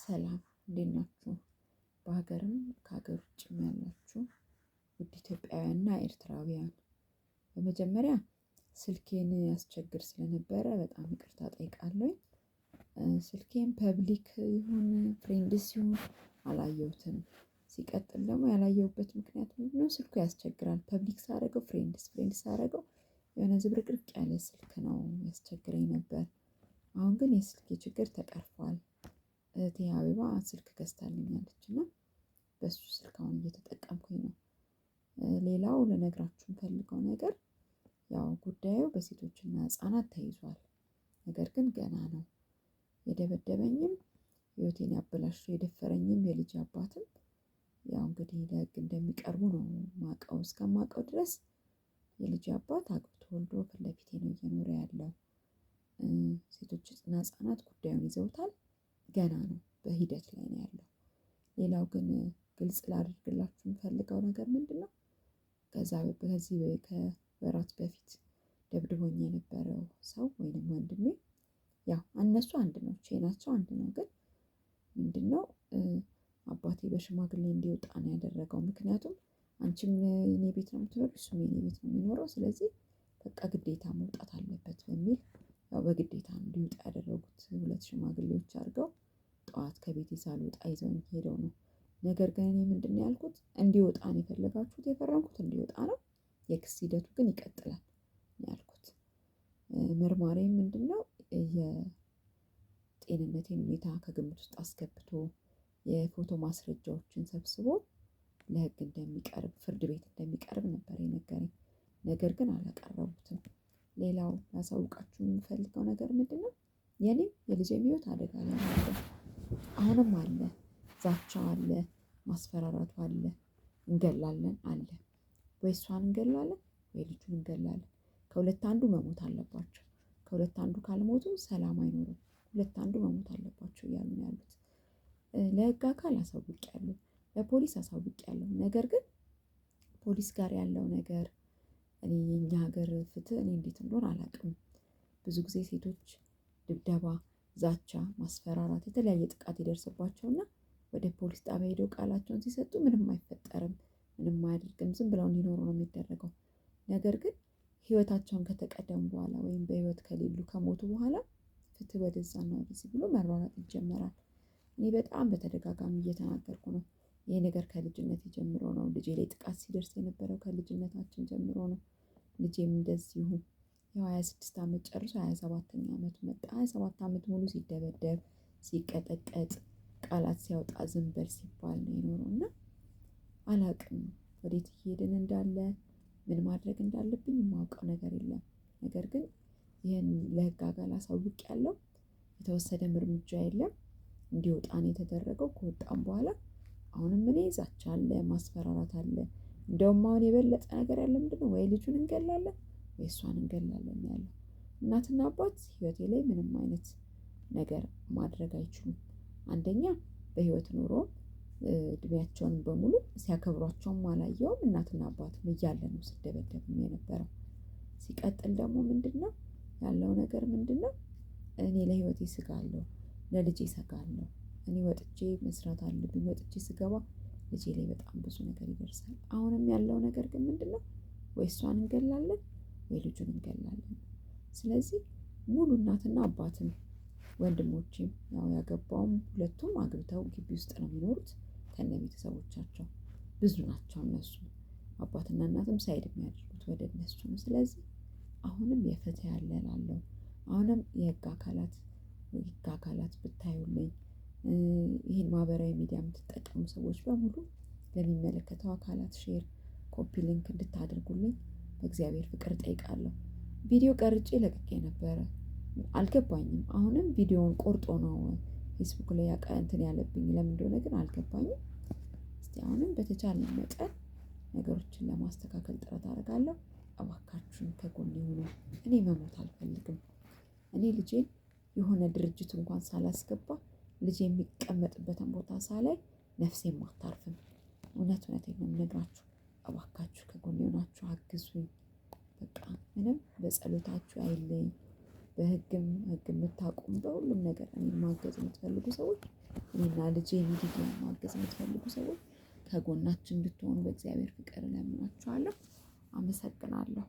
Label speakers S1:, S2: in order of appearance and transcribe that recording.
S1: ሰላም እንዴት ናችሁ? በሀገርም ከሀገር ውጭም ያላችሁ ውድ ኢትዮጵያውያንና ኤርትራውያን፣ በመጀመሪያ ስልኬን ያስቸግር ስለነበረ በጣም ይቅርታ ጠይቃለሁ። ስልኬን ፐብሊክ ይሁን ፍሬንድስ ይሁን አላየሁትም። ሲቀጥል ደግሞ ያላየሁበት ምክንያት ምንድነው? ስልኩ ያስቸግራል። ፐብሊክ ሳደርገው ፍሬንድስ ሳደርገው የሆነ ዝብርቅርቅ ያለ ስልክ ነው ያስቸግረኝ ነበር። አሁን ግን የስልኬ ችግር ተቀርፏል። እህቴ አበባ ስልክ ገዝታልኛለች እና በሱ ስልክ አሁን እየተጠቀምኩኝ ነው። ሌላው ልነግራችሁ የምፈልገው ነገር ያው ጉዳዩ በሴቶችና ህፃናት ተይዟል። ነገር ግን ገና ነው። የደበደበኝም ህይወቴን ያበላሸው የደፈረኝም የልጅ አባትም ያው እንግዲህ ለህግ እንደሚቀርቡ ነው ማቀው። እስከማውቀው ድረስ የልጅ አባት አግብቶ ወልዶ ፊት ለፊቴ ነው እየኖረ ያለው። ሴቶችና ህፃናት ጉዳዩን ይዘውታል። ገና ነው፣ በሂደት ላይ ነው ያለው። ሌላው ግን ግልጽ ላደርግላችሁ የምፈልገው ነገር ምንድነው? ከዚህ ከወራት በፊት ደብድቦኝ የነበረው ሰው ወይንም ወንድሜ ያው እነሱ አንድ ነው፣ ቼናቸው አንድ ነው። ግን ምንድነው አባቴ በሽማግሌ እንዲወጣ ነው ያደረገው። ምክንያቱም አንቺም የኔ ቤት ነው የምትኖሪው፣ እሱም የኔ ቤት ነው የሚኖረው። ስለዚህ በቃ ግዴታ መውጣት አለበት በሚል ያው በግዴታ እንዲወጣ ያደረጉት ሁለት ሽማግሌዎች አድርገው ጠዋት ከቤቴ ሳልወጣ ይዘውኝ ሄደው ነው። ነገር ግን እኔ ምንድነው ያልኩት? እንዲወጣ ነው የፈለጋችሁት፣ የፈረምኩት እንዲወጣ ነው። የክስ ሂደቱ ግን ይቀጥላል ያልኩት። መርማሪም ምንድነው የጤንነቴን ሁኔታ ከግምት ውስጥ አስገብቶ የፎቶ ማስረጃዎችን ሰብስቦ ለህግ እንደሚቀርብ፣ ፍርድ ቤት እንደሚቀርብ ነበር የነገረኝ። ነገር ግን አላቀረቡትም። ሌላው ላሳውቃችሁ የምፈልገው ነገር ምንድነው? የኔም የልጄም ህይወት አደጋ ላይ ነው። አሁንም አለ፣ ዛቻው አለ፣ ማስፈራራቱ አለ፣ እንገላለን አለ። ወይ እሷን እንገላለን ወይ ልጁን እንገላለን። ከሁለት አንዱ መሞት አለባቸው። ከሁለት አንዱ ካልሞቱ ሰላም አይኖርም። ሁለት አንዱ መሞት አለባቸው እያሉ ነው ያሉት። ለህግ አካል አሳውቄያለሁ፣ ለፖሊስ አሳውቄያለሁ። ነገር ግን ፖሊስ ጋር ያለው ነገር እኔ የኛ ሀገር ፍትህ እኔ እንዴት እንደሆነ አላውቅም። ብዙ ጊዜ ሴቶች ድብደባ፣ ዛቻ፣ ማስፈራራት፣ የተለያየ ጥቃት ይደርስባቸውና ወደ ፖሊስ ጣቢያ ሄደው ቃላቸውን ሲሰጡ ምንም አይፈጠርም፣ ምንም አያደርግም፣ ዝም ብለው እንዲኖሩ ነው የሚደረገው። ነገር ግን ህይወታቸውን ከተቀደሙ በኋላ ወይም በህይወት ከሌሉ ከሞቱ በኋላ ፍትህ ወደዛና ወደዚህ ብሎ መሯሯጥ ይጀመራል። እኔ በጣም በተደጋጋሚ እየተናገርኩ ነው። ይሄ ነገር ከልጅነቴ ጀምሮ ነው። ልጄ ላይ ጥቃት ሲደርስ የነበረው ከልጅነታችን ጀምሮ ነው። ልጄም እንደዚሁ ያው 26 አመት ጨርሶ 27ኛ አመቱ መጣ። 27 አመት ሙሉ ሲደበደብ፣ ሲቀጠቀጥ፣ ቃላት ሲያወጣ ዝም በል ሲባል ነው የኖረው እና አላውቅም ወዴት እየሄድን እንዳለ፣ ምን ማድረግ እንዳለብኝ የማውቀው ነገር የለም። ነገር ግን ይህን ለህግ አካል አሳውቄያለሁ። የተወሰደም እርምጃ የለም። እንዲወጣ ነው የተደረገው። ከወጣም በኋላ አሁንም እኔ ዛቻ አለ፣ ማስፈራራት አለ። እንደውም አሁን የበለጠ ነገር ያለ ምንድነው? ወይ ልጁን እንገላለን ወይ እሷን እንገላለን ያለው። እናትና አባት ህይወቴ ላይ ምንም አይነት ነገር ማድረግ አይችሉም። አንደኛ በህይወት ኖሮ እድሜያቸውን በሙሉ ሲያከብሯቸውም አላየውም። እናትና አባትም እያለ ነው ሲደበደብም የነበረው። ሲቀጥል ደግሞ ምንድነው ያለው ነገር ምንድነው? እኔ ለህይወቴ እሰጋለሁ፣ ለልጄ እሰጋለሁ። እኔ ወጥቼ መስራት አለብኝ። ወጥቼ ስገባ ልጄ ላይ በጣም ብዙ ነገር ይደርሳል። አሁንም ያለው ነገር ግን ምንድነው? ወይ እሷን እንገላለን ወይ ልጁን እንገላለን። ስለዚህ ሙሉ እናትና አባትም ወንድሞቼም ያው ያገባውም ሁለቱም አግብተው ግቢ ውስጥ ነው የሚኖሩት ከነ ቤተሰቦቻቸው። ብዙ ናቸው እነሱ። አባትና እናትም ሳይድ የሚያደርጉት ወደ እነሱ ነው። ስለዚህ አሁንም የፍትህ ያለ እላለሁ። አሁንም የህግ አካላት ብታዩልኝ፣ ይህን ማህበራዊ ሚዲያ የምትጠቀሙ ሰዎች በሙሉ ለሚመለከተው አካላት ሼር፣ ኮፒ ሊንክ እንድታደርጉልኝ በእግዚአብሔር ፍቅር ጠይቃለሁ። ቪዲዮ ቀርጬ ለቅቄ ነበረ፣ አልገባኝም። አሁንም ቪዲዮውን ቆርጦ ነው ፌስቡክ ላይ እንትን ያለብኝ። ለምን እንደሆነ ግን አልገባኝም። እስቲ አሁንም በተቻለ መጠን ነገሮችን ለማስተካከል ጥረት አደርጋለሁ። እባካችሁን ከጎኔ ሁኑ። እኔ መሞት አልፈልግም። እኔ ልጄን የሆነ ድርጅት እንኳን ሳላስገባ ልጄ የሚቀመጥበትን ቦታ ሳላይ ነፍሴም አታርፍም። እውነቴን ነው የምነግራችሁ። እባካችሁ ከጎኔ ሆናችሁ አግዙኝ። በቃ ምንም በጸሎታችሁ አይለኝ። በህግም ህግ የምታውቁም በሁሉም ነገር እኔን ማገዝ የምትፈልጉ ሰዎች እኔና ልጄን ዲዲያን ማገዝ የምትፈልጉ ሰዎች ከጎናችን እንድትሆኑ በእግዚአብሔር ፍቅር እለምናችኋለሁ። አመሰግናለሁ።